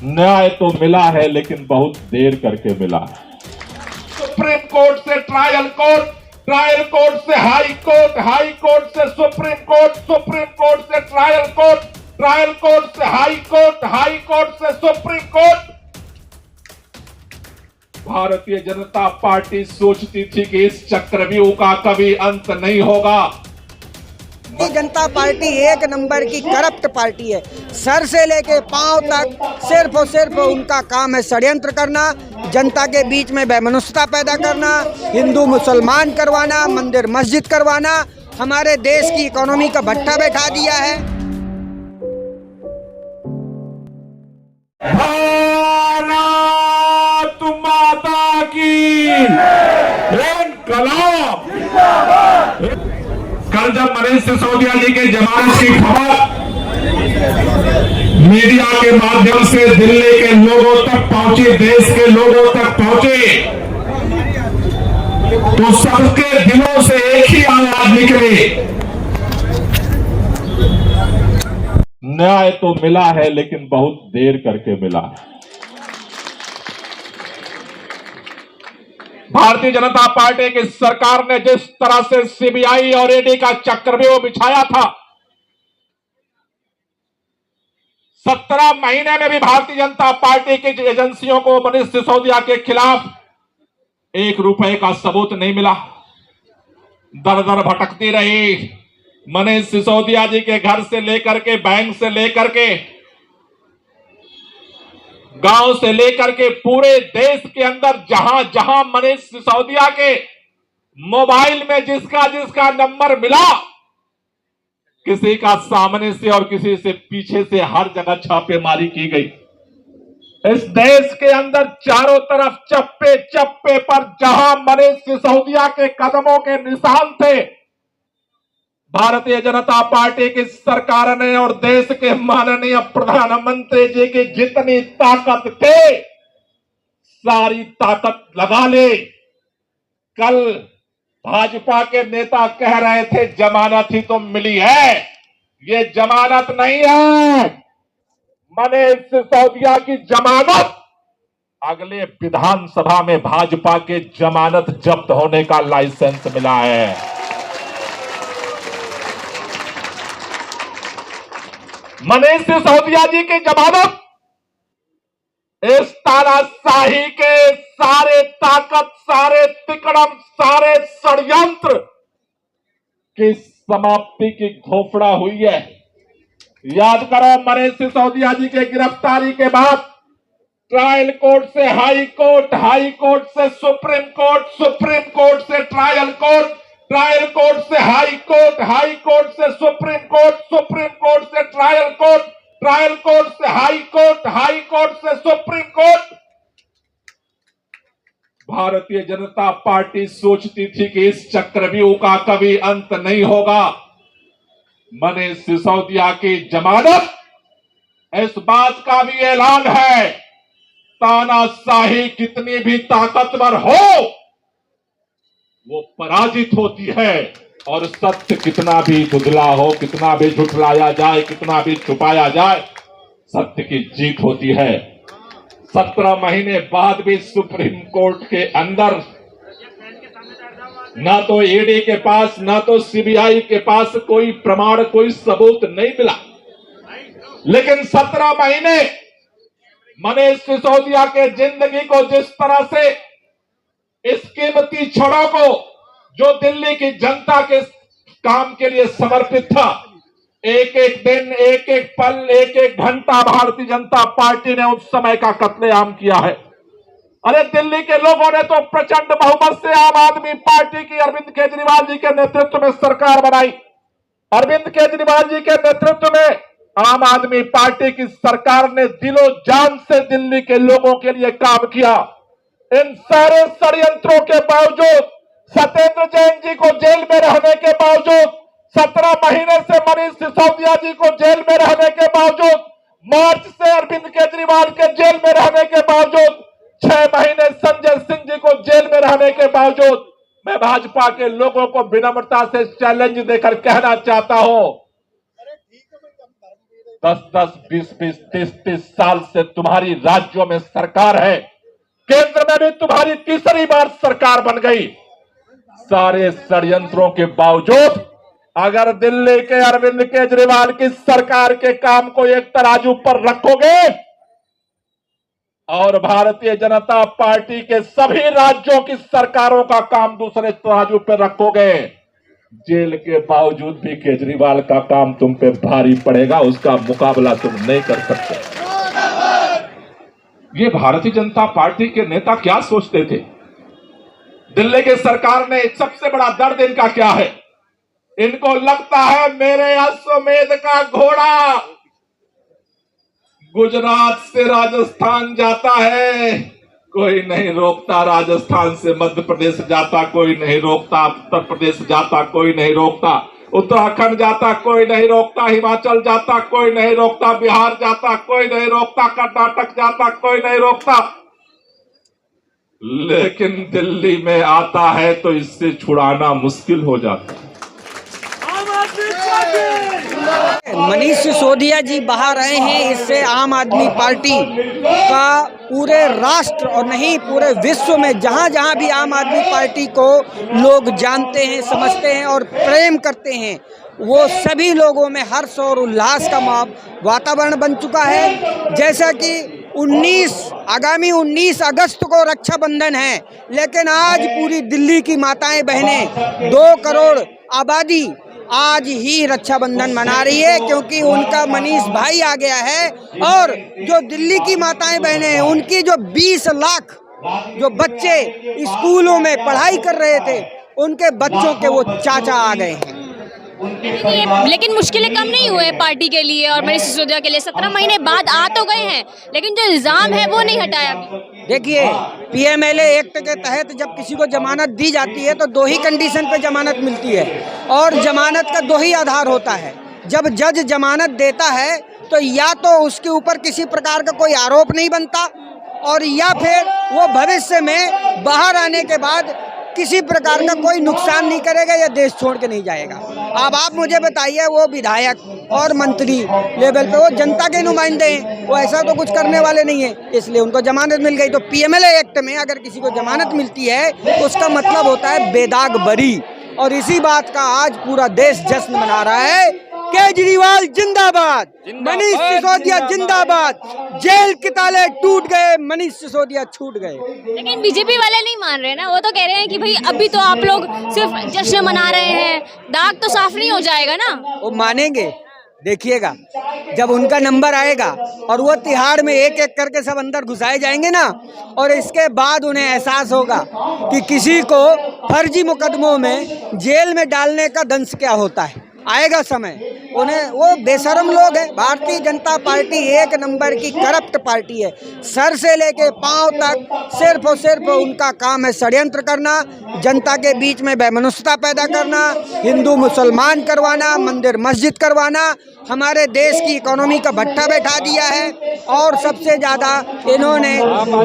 न्याय तो मिला है लेकिन बहुत देर करके मिला है। सुप्रीम कोर्ट से ट्रायल कोर्ट, ट्रायल कोर्ट से हाई कोर्ट, हाई कोर्ट से सुप्रीम कोर्ट, सुप्रीम कोर्ट से ट्रायल कोर्ट, ट्रायल कोर्ट से हाई कोर्ट, हाई कोर्ट से supreme court. Bharatiya Janata party सोचती थी कि इस चक्रव्यूह का कभी अंत नहीं होगा। भारतीय जनता पार्टी एक नंबर की करप्ट पार्टी है। सर से लेके पांव तक सिर्फ और सिर्फ उनका काम है षड्यंत्र करना, जनता के बीच में वैमनस्यता पैदा करना, हिंदू मुसलमान करवाना, मंदिर मस्जिद करवाना, हमारे देश की इकोनॉमी का भट्टा बैठा दिया है। भारत माता की इनकलाब। कल जब मनीष सिसोदिया जी के जमानत की खबर मीडिया के माध्यम से दिल्ली के लोगों तक पहुंची, देश के लोगों तक पहुंची, तो सबके दिलों से एक ही आवाज निकली, न्याय तो मिला है लेकिन बहुत देर करके मिला है। भारतीय जनता पार्टी की सरकार ने जिस तरह से सीबीआई और ईडी का चक्रव्यूह बिछाया था, 17 महीने में भी भारतीय जनता पार्टी की एजेंसियों को मनीष सिसोदिया के खिलाफ 1 रुपए का सबूत नहीं मिला। दर दर भटकती रही। मनीष सिसोदिया जी के घर से लेकर के, बैंक से लेकर के, गांव से लेकर के पूरे देश के अंदर जहां जहां मनीष सिसोदिया के मोबाइल में जिसका जिसका नंबर मिला, किसी का सामने से और किसी से पीछे से, हर जगह छापेमारी की गई। इस देश के अंदर चारों तरफ चप्पे चप्पे पर जहां मनीष सिसोदिया के कदमों के निशान थे, भारतीय जनता पार्टी की सरकार ने और देश के माननीय प्रधानमंत्री जी की जितनी ताकत थे, सारी ताकत लगा ले। कल भाजपा के नेता कह रहे थे जमानत ही तो मिली है, ये जमानत नहीं है। मनीष सिसोदिया की जमानत अगले विधानसभा में भाजपा के जमानत जब्त होने का लाइसेंस मिला है। मनीष सिसोदिया जी की जमानत इस तानाशाही के सारे ताकत, सारे तिकड़म, सारे षड्यंत्र की समाप्ति की घोषणा हुई है। याद करो, मनीष सिसोदिया जी के गिरफ्तारी के बाद ट्रायल कोर्ट से हाई कोर्ट, हाई कोर्ट से सुप्रीम कोर्ट, सुप्रीम कोर्ट से ट्रायल कोर्ट, ट्रायल कोर्ट से हाई कोर्ट, हाई कोर्ट से सुप्रीम कोर्ट, सुप्रीम कोर्ट से ट्रायल कोर्ट, ट्रायल कोर्ट से हाई कोर्ट, हाई कोर्ट से supreme court. Bharatiya Janata party सोचती थी कि इस चक्रव्यूह का कभी अंत नहीं होगा। मनीष सिसोदिया की जमानत इस बात का भी ऐलान है, तानाशाही कितनी भी ताकतवर हो, वो पराजित होती है, और सत्य कितना भी धुंधला हो, कितना भी झुठलाया जाए, कितना भी छुपाया जाए, सत्य की जीत होती है। 17 महीने बाद भी सुप्रीम कोर्ट के अंदर ना तो ईडी के पास, ना तो सीबीआई के पास कोई प्रमाण, कोई सबूत नहीं मिला। लेकिन 17 महीने मनीष सिसोदिया के जिंदगी को जिस तरह से, इस कीमती क्षणों को जो दिल्ली की जनता के काम के लिए समर्पित था, एक एक दिन, एक एक पल, एक एक घंटा भारतीय जनता पार्टी ने उस समय का कत्लेआम किया है। अरे दिल्ली के लोगों ने तो प्रचंड बहुमत से आम आदमी पार्टी की अरविंद केजरीवाल जी के नेतृत्व में सरकार बनाई। अरविंद केजरीवाल जी के नेतृत्व में आम आदमी पार्टी की सरकार ने दिलो जान से दिल्ली के लोगों के लिए काम किया। इन सारे षड्यंत्रों के बावजूद, सत्येंद्र जैन जी को जेल में रहने के बावजूद, 17 महीने से मनीष सिसोदिया जी को जेल में रहने के बावजूद, मार्च से अरविंद केजरीवाल के जेल में रहने के बावजूद, 6 महीने संजय सिंह जी को जेल में रहने के बावजूद, मैं भाजपा के लोगों को विनम्रता से चैलेंज देकर कहना चाहता हूं, 10-10, 20-20, 30-30 साल से तुम्हारी राज्यों में सरकार है, केंद्र में भी तुम्हारी तीसरी बार सरकार बन गई। सारे षड्यंत्रों के बावजूद अगर दिल्ली के अरविंद केजरीवाल की सरकार के काम को एक तराजू पर रखोगे और भारतीय जनता पार्टी के सभी राज्यों की सरकारों का काम दूसरे तराजू पर रखोगे, जेल के बावजूद भी केजरीवाल का काम तुम पे भारी पड़ेगा, उसका मुकाबला तुम नहीं कर सकते। ये भारतीय जनता पार्टी के नेता क्या सोचते थे? दिल्ली की सरकार ने सबसे बड़ा दर्द इनका क्या है? इनको लगता है मेरे अश्वमेध का घोड़ा गुजरात से राजस्थान जाता है, कोई नहीं रोकता। राजस्थान से मध्य प्रदेश जाता, कोई नहीं रोकता। उत्तर प्रदेश जाता, कोई नहीं रोकता। उत्तराखंड जाता, कोई नहीं रोकता। हिमाचल जाता, कोई नहीं रोकता। बिहार जाता, कोई नहीं रोकता। कर्नाटक जाता, कोई नहीं रोकता। लेकिन दिल्ली में आता है तो इससे छुड़ाना मुश्किल हो जाता है। मनीष सिसोदिया जी बाहर आए हैं, इससे आम आदमी पार्टी का पूरे राष्ट्र और नहीं पूरे विश्व में जहां जहां भी आम आदमी पार्टी को लोग जानते हैं, समझते हैं और प्रेम करते हैं, वो सभी लोगों में हर्ष और उल्लास का वातावरण बन चुका है। जैसा कि आगामी 19 अगस्त को रक्षाबंधन है, लेकिन आज पूरी दिल्ली की माताएं बहनें 2 करोड़ आबादी आज ही रक्षाबंधन मना रही है, क्योंकि उनका मनीष भाई आ गया है। और जो दिल्ली की माताएं बहनें हैं, उनकी जो 20 लाख जो बच्चे स्कूलों में पढ़ाई कर रहे थे, उनके बच्चों के वो चाचा आ गए हैं। लेकिन मुश्किलें कम नहीं हुए पार्टी के लिए और मनीष सिसोदिया के लिए। 17 महीने बाद आ तो गए हैं, लेकिन जो इल्जाम है वो नहीं हटाया। देखिए, पीएमएलए एक्ट के तहत जब किसी को जमानत दी जाती है तो 2 ही कंडीशन पे जमानत मिलती है, और जमानत का 2 ही आधार होता है। जब जज जमानत देता है तो या तो उसके ऊपर किसी प्रकार का कोई आरोप नहीं बनता, और या फिर वो भविष्य में बाहर आने के बाद किसी प्रकार का कोई नुकसान नहीं करेगा या देश छोड़ के नहीं जाएगा। अब आप मुझे बताइए, वो विधायक और मंत्री लेवल पे वो जनता के नुमाइंदे हैं, वो ऐसा तो कुछ करने वाले नहीं है, इसलिए उनको जमानत मिल गई। तो पीएमएलए एक्ट में अगर किसी को जमानत मिलती है तो उसका मतलब होता है बेदाग बरी, और इसी बात का आज पूरा देश जश्न मना रहा है। केजरीवाल जिंदाबाद, मनीष सिसोदिया जिंदाबाद। जेल के ताले टूट गए, मनीष सिसोदिया छूट गए। लेकिन बीजेपी वाले नहीं मान रहे ना, वो तो कह रहे हैं कि भाई अभी तो आप लोग सिर्फ जश्न मना रहे हैं, दाग तो साफ नहीं हो जाएगा ना। वो मानेंगे, देखिएगा जब उनका नंबर आएगा और वो तिहाड़ में एक एक करके सब अंदर घुसाए जाएंगे ना, और इसके बाद उन्हें एहसास होगा कि किसी को फर्जी मुकदमों में जेल में डालने का दंश क्या होता है। आएगा समय, उन्हें वो बेशरम लोग हैं। भारतीय जनता पार्टी 1 नंबर की करप्ट पार्टी है। सर से लेके पांव तक सिर्फ और सिर्फ उनका काम है षड्यंत्र करना, जनता के बीच में वैमनस्यता पैदा करना, हिंदू मुसलमान करवाना, मंदिर मस्जिद करवाना, हमारे देश की इकोनॉमी का भट्टा बैठा दिया है। और सबसे ज़्यादा इन्होंने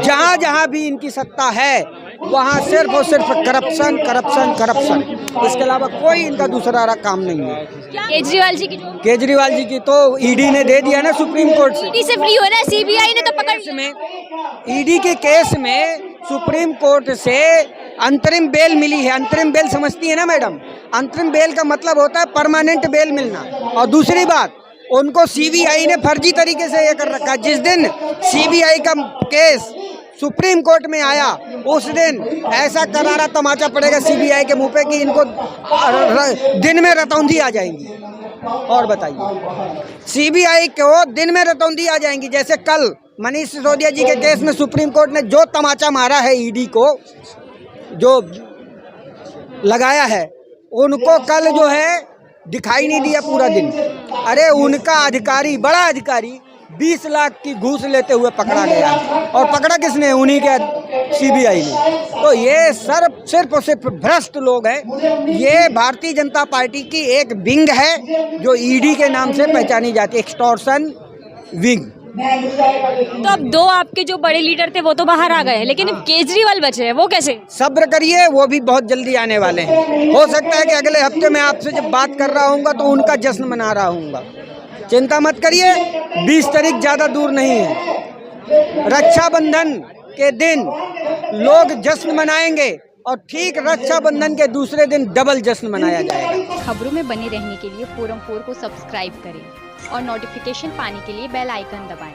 जहाँ जहाँ भी इनकी सत्ता है वहाँ सिर्फ और सिर्फ करप्शन करप्शन करप्शन, इसके अलावा कोई इनका दूसरा काम नहीं है। केजरीवाल जी की तो ईडी ने दे दिया ना सुप्रीम कोर्ट से। ईडी से फ्री हो ना, सीबीआई ने तो पकड़ में ईडी के केस में सुप्रीम कोर्ट से अंतरिम बेल मिली है। अंतरिम बेल समझती है ना मैडम? अंतरिम बेल का मतलब होता है परमानेंट बेल मिलना। और दूसरी बात, उनको सीबीआई ने फर्जी तरीके से ये कर रखा है। जिस दिन सीबीआई का केस सुप्रीम कोर्ट में आया, उस दिन ऐसा करारा तमाचा पड़ेगा सीबीआई के मुंह पे कि इनको दिन में रतौंधी आ जाएंगी। और बताइए, सीबीआई को दिन में रतौंधी आ जाएंगी। जैसे कल मनीष सिसोदिया जी के केस में सुप्रीम कोर्ट ने जो तमाचा मारा है, ईडी को जो लगाया है, उनको कल जो है दिखाई नहीं दिया पूरा दिन। अरे उनका अधिकारी, बड़ा अधिकारी 20 लाख की घूस लेते हुए पकड़ा गया, और पकड़ा किसने? उन्हीं के सीबीआई ने। तो ये सिर्फ और सिर्फ भ्रष्ट लोग हैं। ये भारतीय जनता पार्टी की एक विंग है जो ईडी के नाम से पहचानी जाती है, एक्सटॉर्शन विंग। तो अब 2 आपके जो बड़े लीडर थे वो तो बाहर आ गए, लेकिन केजरीवाल बचे हैं, वो कैसे? सब्र करिए, वो भी बहुत जल्दी आने वाले हैं। हो सकता है कि अगले हफ्ते में आपसे जब बात कर रहा हूँगा तो उनका जश्न मना रहा हूँगा। चिंता मत करिए, 20 तारीख ज़्यादा दूर नहीं है। रक्षाबंधन के दिन लोग जश्न मनाएंगे और ठीक रक्षाबंधन के दूसरे दिन डबल जश्न मनाया जाएगा। खबरों में बने रहने के लिए फोरम 4 को सब्सक्राइब करें और नोटिफिकेशन पाने के लिए बेल आइकन दबाएं।